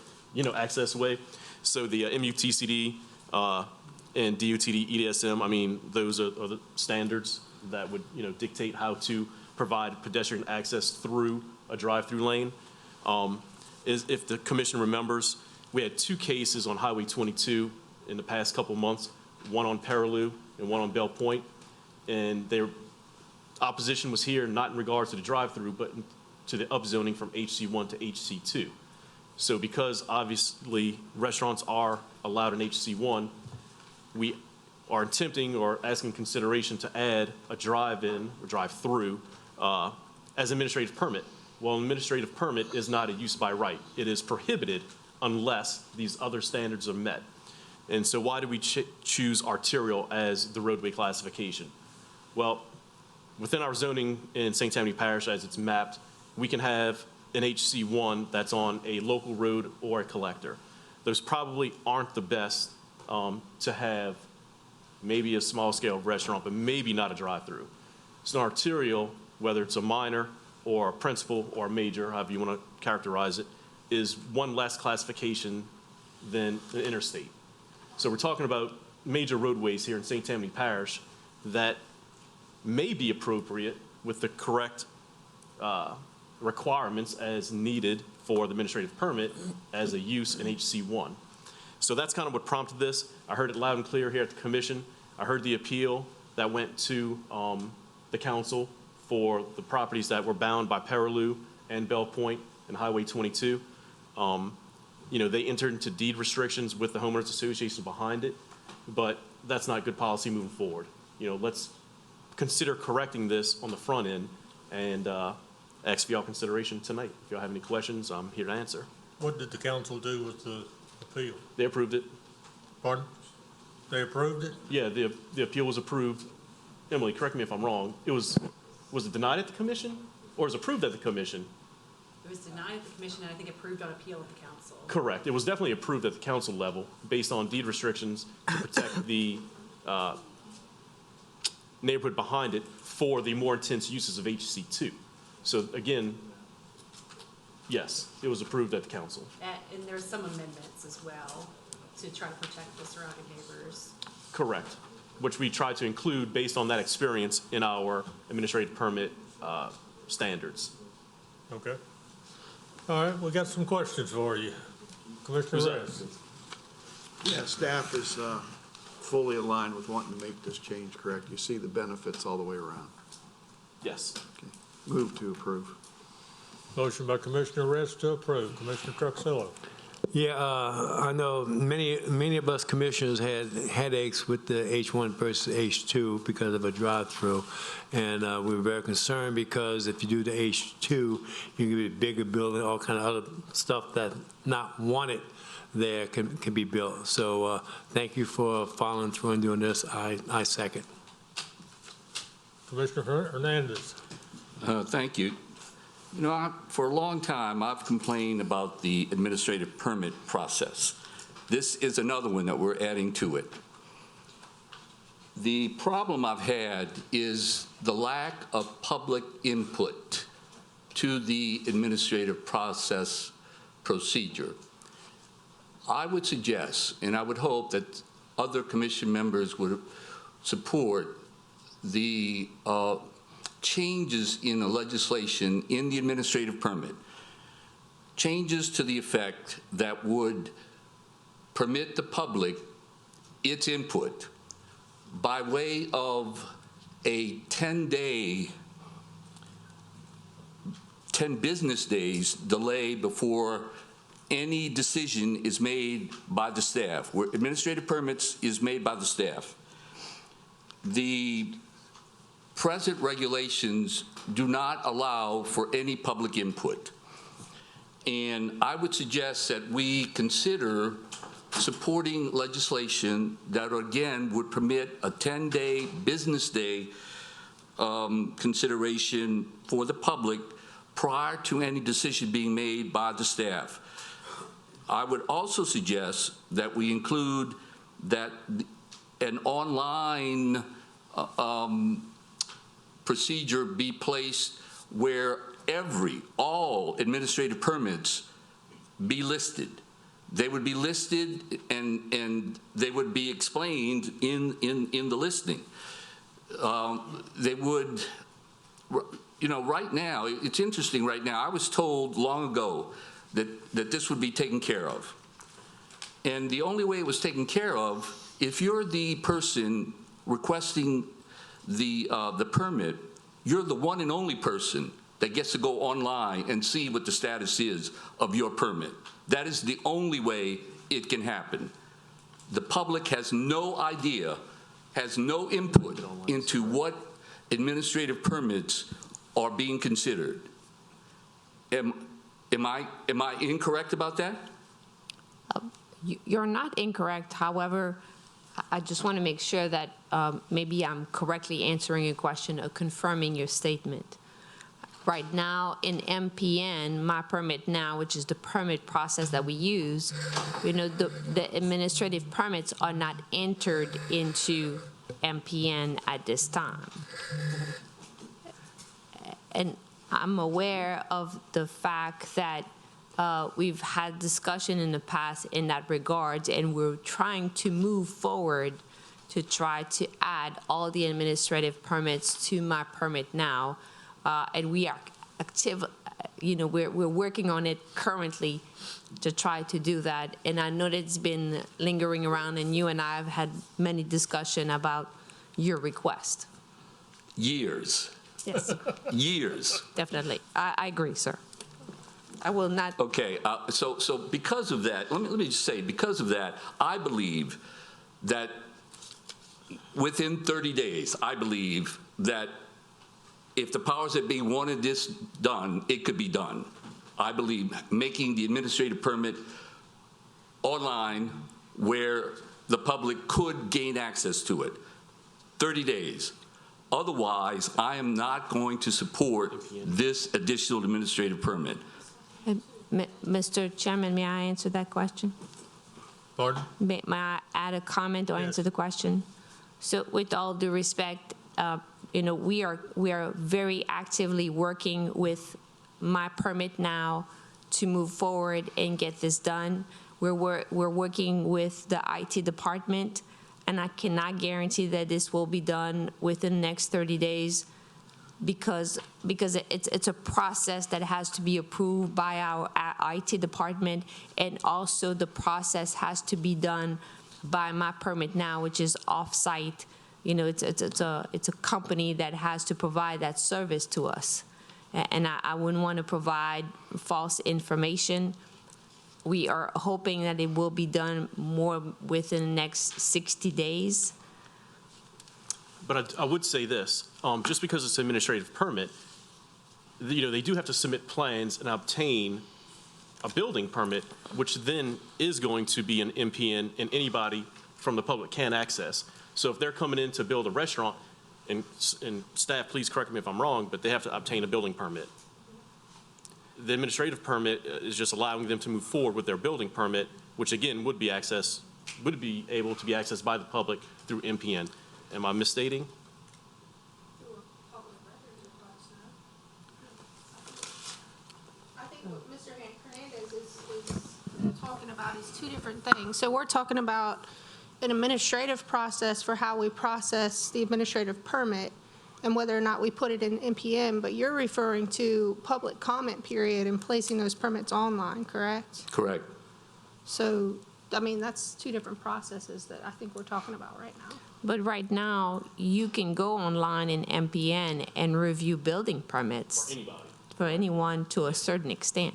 access way. So the MUTCD and DOTD, EDSM, I mean, those are the standards that would, dictate how to provide pedestrian access through a drive-through lane. If the commission remembers, we had 2 cases on Highway 22 in the past couple months, one on Perilou and one on Bell Point, and their opposition was here not in regards to the drive-through, but to the upzoning from HC1 to HC2. So because obviously restaurants are allowed in HC1, we are attempting or asking consideration to add a drive-in or drive-through as administrative permit. Well, an administrative permit is not a use by right. It is prohibited unless these other standards are met. And so why do we choose arterial as the roadway classification? Well, within our zoning in St. Tammany Parish as it's mapped, we can have an HC1 that's on a local road or a collector. Those probably aren't the best to have maybe a small-scale restaurant, but maybe not a drive-through. So an arterial, whether it's a minor or a principal or a major, however you want to characterize it, is one less classification than an interstate. So we're talking about major roadways here in St. Tammany Parish that may be appropriate with the correct requirements as needed for the administrative permit as a use in HC1. So that's kind of what prompted this. I heard it loud and clear here at the commission. I heard the appeal that went to the council for the properties that were bound by Perilou and Bell Point and Highway 22. You know, they entered into deed restrictions with the homeowners association behind it, but that's not good policy moving forward. You know, let's consider correcting this on the front end and ask for y'all consideration tonight. If y'all have any questions, I'm here to answer. What did the council do with the appeal? They approved it. Pardon? They approved it? Yeah, the appeal was approved. Emily, correct me if I'm wrong. Was it denied at the commission or was it approved at the commission? It was denied at the commission and I think approved on appeal at the council. Correct. It was definitely approved at the council level based on deed restrictions to protect the neighborhood behind it for the more intense uses of HC2. So again, yes, it was approved at the council. And there's some amendments as well to try to protect the surrounding neighbors. Correct, which we tried to include based on that experience in our administrative permit standards. Okay. All right, we got some questions for you. Commissioner Reyes. Yeah, staff is fully aligned with wanting to make this change, correct? You see the benefits all the way around. Yes. Okay. Move to approve. Motion by Commissioner Reyes to approve. Commissioner Truxillo. Yeah, I know many of us commissioners had headaches with the H1 versus H2 because of a drive-through, and we were very concerned because if you do the H2, you can get a bigger building, all kind of other stuff that not wanted there can be built. So thank you for following through and doing this. I second. Commissioner Hernandez. Thank you. You know, for a long time, I've complained about the administrative permit process. This is another one that we're adding to it. The problem I've had is the lack of public input to the administrative process procedure. I would suggest, and I would hope that other commission members would support the changes in the legislation in the administrative permit, changes to the effect that would permit the public its input by way of a 10 business days delay before any decision is made by the staff, where administrative permits is made by the staff. The present regulations do not allow for any public input. And I would suggest that we consider supporting legislation that, again, would permit a 10-day business day consideration for the public prior to any decision being made by the staff. I would also suggest that we include that an online procedure be placed where all administrative permits be listed. They would be listed and they would be explained in the listing. They would, you know, right now, it's interesting right now, I was told long ago that this would be taken care of. And the only way it was taken care of, if you're the person requesting the permit, you're the one and only person that gets to go online and see what the status is of your permit. That is the only way it can happen. The public has no idea, has no input into what administrative permits are being considered. Am I incorrect about that? You're not incorrect. However, I just want to make sure that maybe I'm correctly answering your question or confirming your statement. right now in MPN, My Permit Now, which is the permit process that we use, the administrative permits are not entered into MPN at this time. And I'm aware of the fact that we've had discussion in the past in that regard, and we're trying to move forward to try to add all the administrative permits to My Permit Now. And we are active, we're working on it currently to try to do that. And I know that it's been lingering around, and you and I have had many discussion about your request. Years. Yes. Years. Definitely. I agree, sir. I will not. Okay, so because of that, let me just say, because of that, I believe that within 30 days, I believe that if the powers that be wanted this done, it could be done. I believe making the administrative permit online where the public could gain access to it. 30 days. Otherwise, I am not going to support this additional administrative permit. Mr. Chairman, may I answer that question? Pardon? May I add a comment or answer the question? So with all due respect, we are very actively working with My Permit Now to move forward and get this done. We're working with the IT department, and I cannot guarantee that this will be done within the next 30 days because it's a process that has to be approved by our IT department, and also the process has to be done by My Permit Now, which is off-site. It's a company that has to provide that service to us. And I wouldn't want to provide false information. We are hoping that it will be done more within the next 60 days. But I would say this, just because it's an administrative permit, they do have to submit plans and obtain a building permit, which then is going to be an MPN, and anybody from the public can access. So if they're coming in to build a restaurant, and staff, please correct me if I'm wrong, but they have to obtain a building permit. The administrative permit is just allowing them to move forward with their building permit, which again would be able to be accessed by the public through MPN. Am I misstating? I think what Mr. Hernandez is talking about is two different things. So we're talking about an administrative process for how we process the administrative permit and whether or not we put it in MPN, but you're referring to public comment period and placing those permits online, correct? Correct. So, that's two different processes that I think we're talking about right now. But right now, you can go online in MPN and review building permits. For anybody. For anyone to a certain extent.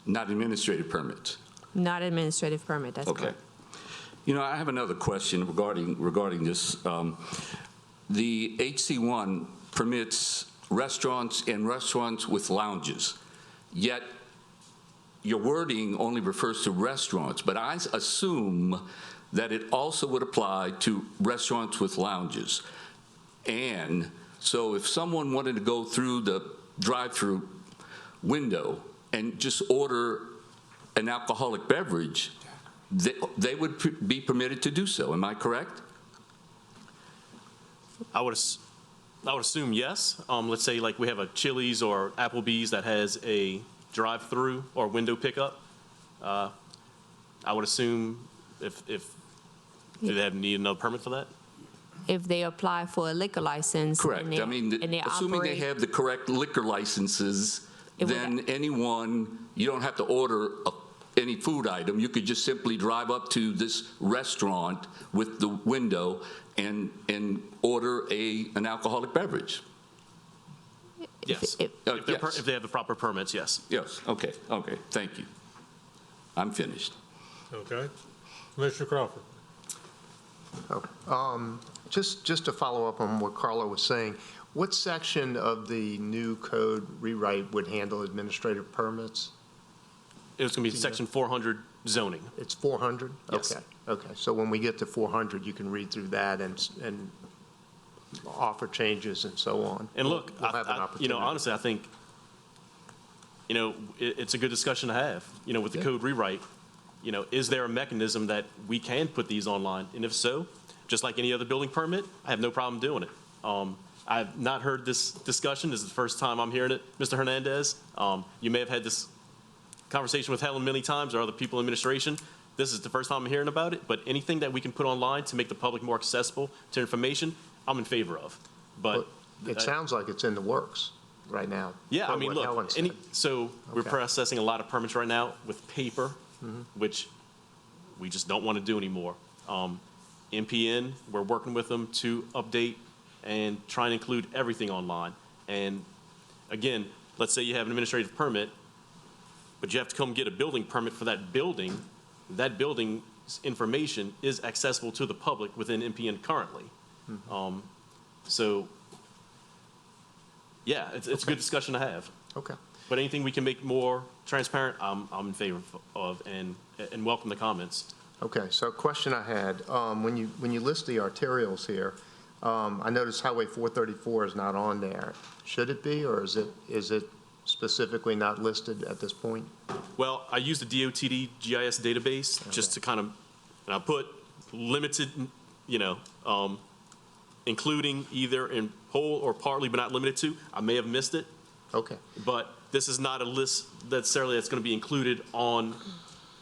Not administrative permits. Not administrative permit, that's Okay. correct. I have another question regarding this. The HC1 permits restaurants and restaurants with lounges, yet your wording only refers to restaurants, but I assume that it also would apply to restaurants with lounges. And so if someone wanted to go through the drive-through window and just order an alcoholic beverage, they would be permitted to do so. Am I correct? I would assume yes. Let's say like we have a Chili's or Applebee's that has a drive-through or window pickup. I would assume if do they need another permit for that? If they apply for a liquor license. Correct. And they Assuming they operate- have the correct liquor licenses, It would- then you don't have to order any food item. You could just simply drive up to this restaurant with the window and order an alcoholic beverage. Yes. If they have the proper permits, yes. Yes, okay, thank you. I'm finished. Okay. Commissioner Crawford. Just to follow up on what Carla was saying, what section of the new code rewrite would handle administrative permits? It's going to be section 400 zoning. It's 400? Yes. Okay. So when we get to 400, you can read through that and offer changes and so on. And look, We'll have an opportunity. honestly, I think, it's a good discussion to have, with the code rewrite. Is there a mechanism that we can put these online? And if so, just like any other building permit, I have no problem doing it. I've not heard this discussion. This is the first time I'm hearing it, Mr. Hernandez. You may have had this conversation with Helen many times or other people in administration. This is the first time I'm hearing about it, but anything that we can put online to make the public more accessible to information, I'm in favor of. But It sounds like it's in the works right now. yeah, per I mean, what Helen look, said. we're Okay. processing a lot of permits right now with paper, Mhm. which we just don't want to do anymore. MPN, we're working with them to update and try and include everything online. And again, let's say you have an administrative permit, but you have to come get a building permit for that building. That building's information is accessible to the public within MPN currently. So, yeah, it's a good discussion to have. Okay. But anything we can make more transparent, I'm in favor of, and welcome the comments. Okay, so a question I had, when you list the arterials here, I noticed Highway 434 is not on there. Should it be, or is it specifically not listed at this point? Well, I use the DOTD GIS database just to kind of, and I put limited, including either in whole or partly, but not limited to. I may have missed it. Okay. But this is not a list necessarily that's going to be included on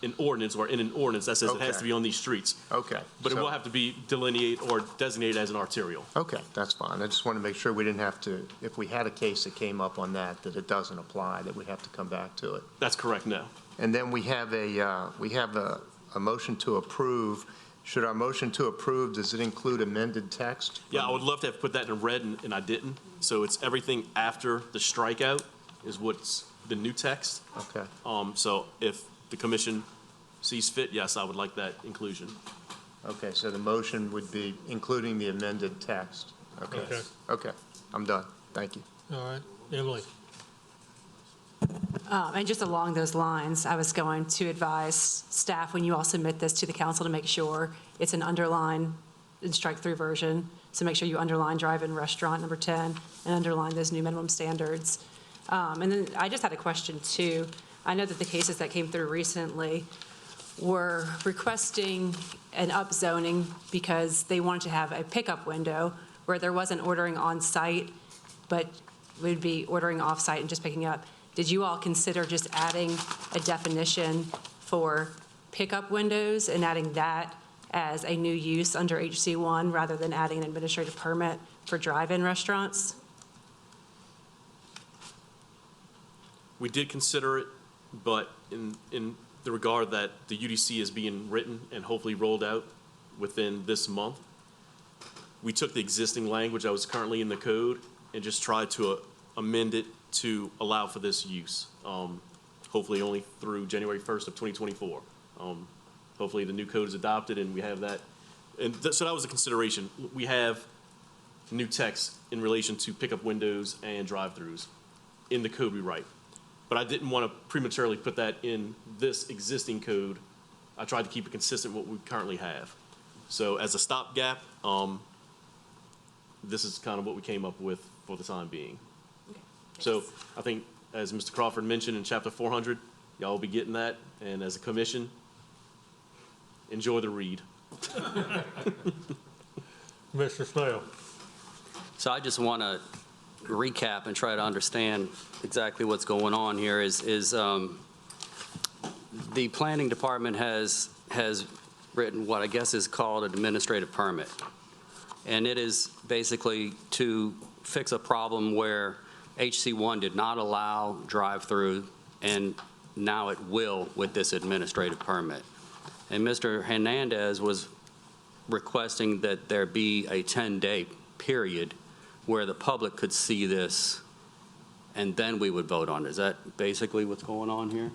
an ordinance or in an ordinance that says it has to be on these streets. Okay. But it so- will have to be delineated or designated as an arterial. Okay, that's fine. I just want to make sure we didn't have to, if we had a case that came up on that it doesn't apply, that we'd have to come back to it. That's correct, no. And then we have a motion to approve. Should our motion to approve, does it include amended text? Yeah, I would love to have put that in red, and I didn't. So it's everything after the strikeout is what's the new text. Okay. So if the commission sees fit, yes, I would like that inclusion. Okay, so the motion would be including the amended text. Okay. Okay. Okay, I'm done. Thank you. All right, Emily. And just along those lines, I was going to advise staff, when you all submit this to the council, to make sure it's an underline and strike-through version. So make sure you underline drive-in restaurant number 10 and underline those new minimum standards. And then I just had a question, too. I know that the cases that came through recently were requesting an upzoning because they wanted to have a pickup window where there wasn't ordering on-site, but would be ordering off-site and just picking up. Did you all consider just adding a definition for pickup windows and adding that as a new use under HC1 rather than adding an administrative permit for drive-in restaurants? We did consider it, but in the regard that the UDC is being written and hopefully rolled out within this month, we took the existing language that was currently in the code and just tried to amend it to allow for this use, hopefully only through January 1st of 2024. Hopefully the new code is adopted and we have that. And so that was a consideration. We have new text in relation to pickup windows and drive-throughs in the code we write. But I didn't want to prematurely put that in this existing code. I tried to keep it consistent with what we currently have. So as a stopgap, this is kind of what we came up with for the time being. So I think, as Mr. Crawford mentioned in chapter 400, y'all will be getting that. And as a commission, enjoy the read. Mr. Snell. So I just want to recap and try to understand exactly what's going on here is the planning department has written what I guess is called an administrative permit. And it is basically to fix a problem where HC1 did not allow drive-through, and now it will with this administrative permit. And Mr. Hernandez was requesting that there be a 10-day period where the public could see this, and then we would vote on it. Is that basically what's going on here?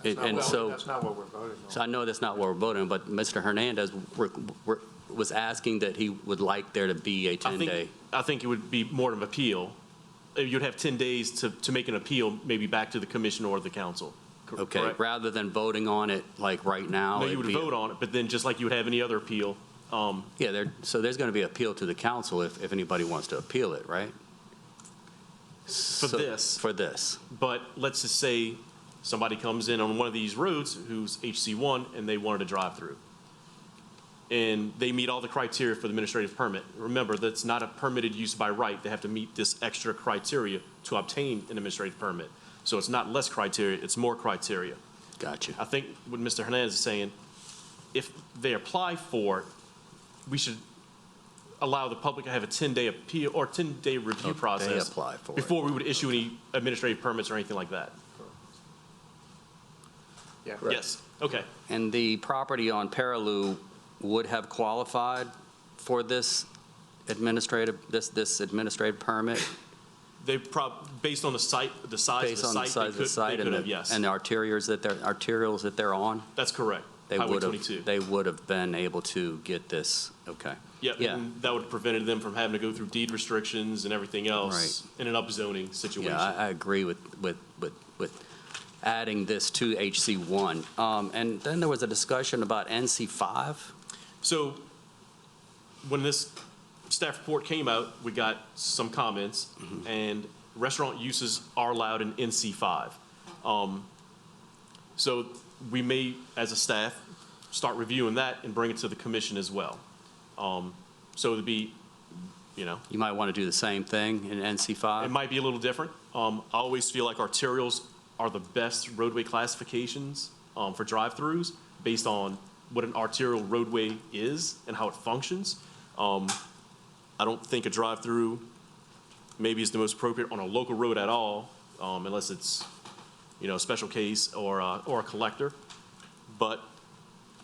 That's not what we're voting on. So I know that's not what we're voting on, but Mr. Hernandez was asking that he would like there to be a 10-day. I think it would be more of an appeal. You'd have 10 days to make an appeal, maybe back to the commission or the council. Okay, correct? rather than voting on it like right now. No, you would vote on it, but then just like you would have any other appeal, Yeah, so there's going to be appeal to the council if anybody wants to appeal it, right? For this. For this. But let's just say somebody comes in on one of these roads who's HC1 and they wanted to drive through. And they meet all the criteria for the administrative permit. Remember, that's not a permitted use by right. They have to meet this extra criteria to obtain an administrative permit. So it's not less criteria, it's more criteria. Gotcha. I think what Mr. Hernandez is saying, if they apply for it, we should allow the public to have a 10-day appeal or 10-day review process. They apply for it. Before we would issue any administrative permits or anything like that. Yeah. Yes, okay. And the property on Perilou would have qualified for this administrative permit? They based on the site, the size Based of on the the site, size of the site they could and have, yes. and the arterials that they're on? That's correct. They Highway would 22. have, they would have been able to get this, okay. Yep, Yeah. and that would have prevented them from having to go through deed restrictions and everything else in an upzoning situation. Yeah, I agree with adding this to HC1. And then there was a discussion about NC5. So when this staff report came out, we got some comments, and restaurant uses are allowed in NC5. So we may, as a staff, start reviewing that and bring it to the commission as well. So it'd be, you know. You might want to do the same thing in NC5? It might be a little different. I always feel like arterials are the best roadway classifications for drive-throughs based on what an arterial roadway is and how it functions. I don't think a drive-through maybe is the most appropriate on a local road at all, unless it's, you know, a special case or a collector. But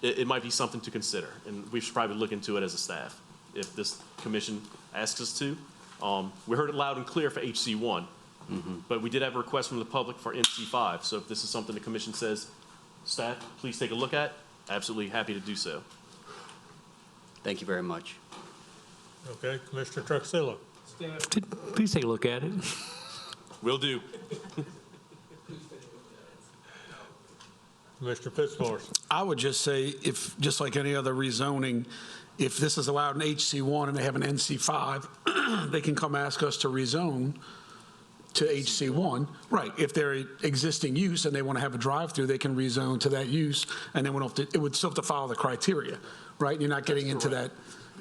it might be something to consider, and we should probably look into it as a staff if this commission asks us to. We heard it loud and clear for HC1, but we did have a request from the public for NC5. So if this is something the commission says, staff, please take a look at, absolutely happy to do so. Thank you very much. Okay, Commissioner Truxillo. Please take a look at it. Will do. Commissioner Fitzmaurice. I would just say, if, just like any other rezoning, if this is allowed in HC1 and they have an NC5, they can come ask us to rezone to HC1. Right, if they're existing use and they want to have a drive-through, they can rezone to that use, and then it would still have to follow the criteria, right? You're not getting into that.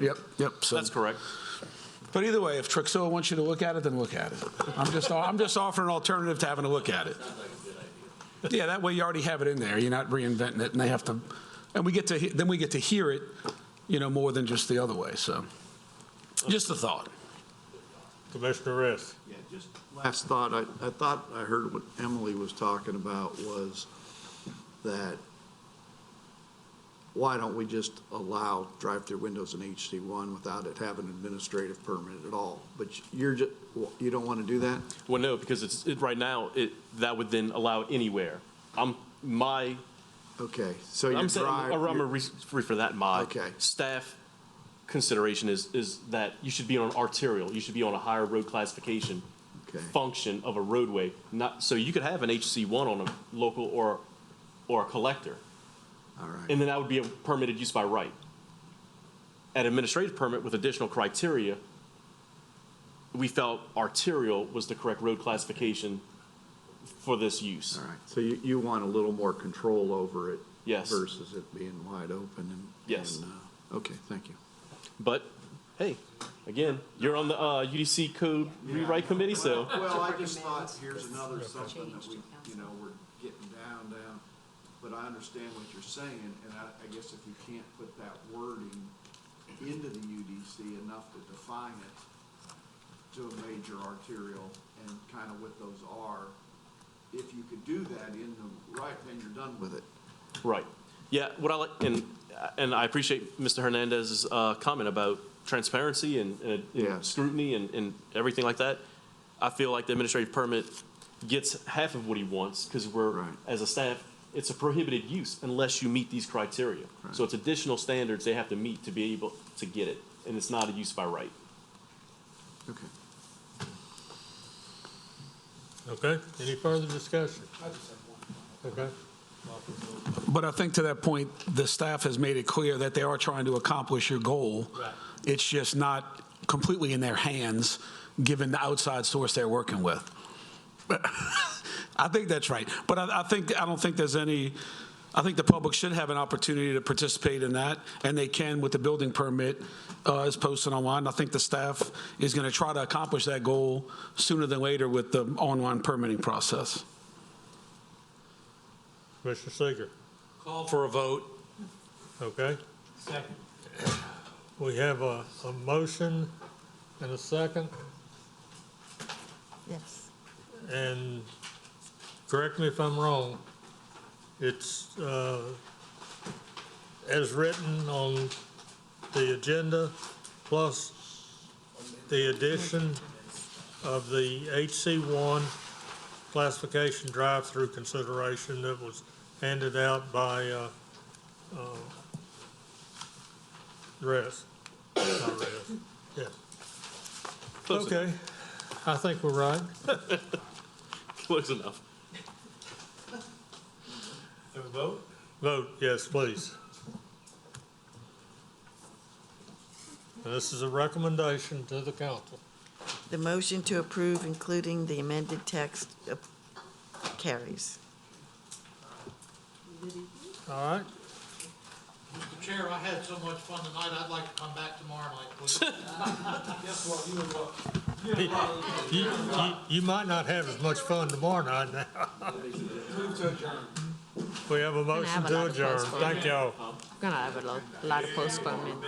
Yep. So that's correct. But either way, if Truxillo wants you to look at it, then look at it. I'm just offering an alternative to having to look at it. Yeah, that way you already have it in there. You're not reinventing it, and they have to, and we get to hear it, you know, more than just the other way. So, just a thought. Commissioner Riss. Yeah, just last thought. I thought I heard what Emily was talking about was that why don't we just allow drive-through windows in HC1 without it having an administrative permit at all? But you don't want to do that? Well, no, because right now that would then allow it anywhere. Okay, so your I'm saying, drive. I'm gonna refer that. Staff consideration is that you should be on an arterial. You should be on a higher road classification function of a roadway. Not so you could have an HC1 on a local or a collector. All right. And then that would be a permitted use by right. An administrative permit with additional criteria, we felt arterial was the correct road classification for this use. All right, so you want a little more control over it. Yes. Versus it being wide open and. Yes. Okay, thank you. But, hey, again, you're on the UDC code rewrite committee, so. Well, I just thought, here's another something that we're getting down. But I understand what you're saying, and I guess if you can't put that wording into the UDC enough to define it to a major arterial and kind of what those are, if you could do that in the right, then you're done with it. Right. Yeah, what I like, and I appreciate Mr. Hernandez's comment about transparency and scrutiny and everything like that. I feel like the administrative permit gets half of what he wants because we're, as a staff, it's a prohibited use unless you meet these criteria. Right. So it's additional standards they have to meet to be able to get it, and it's not a use by right. Okay. Okay, any further discussion? Okay. But I think to that point, the staff has made it clear that they are trying to accomplish your goal. Right. It's just not completely in their hands, given the outside source they're working with. I think that's right. But I don't think there's any, I think the public should have an opportunity to participate in that, and they can with the building permit as posted online. I think the staff is going to try to accomplish that goal sooner than later with the online permitting process. Commissioner Seeger. Call for a vote. Okay. Second. We have a motion and a second, Yes. and correct me if I'm wrong, it's as written on the agenda, plus the addition of the HC1 classification drive-through consideration that was handed out by Rez. Not Rez. Yeah. Close Okay. I think we're right. Close enough. Have a vote? Vote, yes, please. And this is a recommendation to the council. The motion to approve, including the amended text, carries. All right. Mr. Chair, I had so much fun tonight, I'd like to come back tomorrow night, please. Guess what, you and what? You might not have as much fun tomorrow night now. We have a motion to adjourn. Thank y'all. Gonna have a lot of postponement.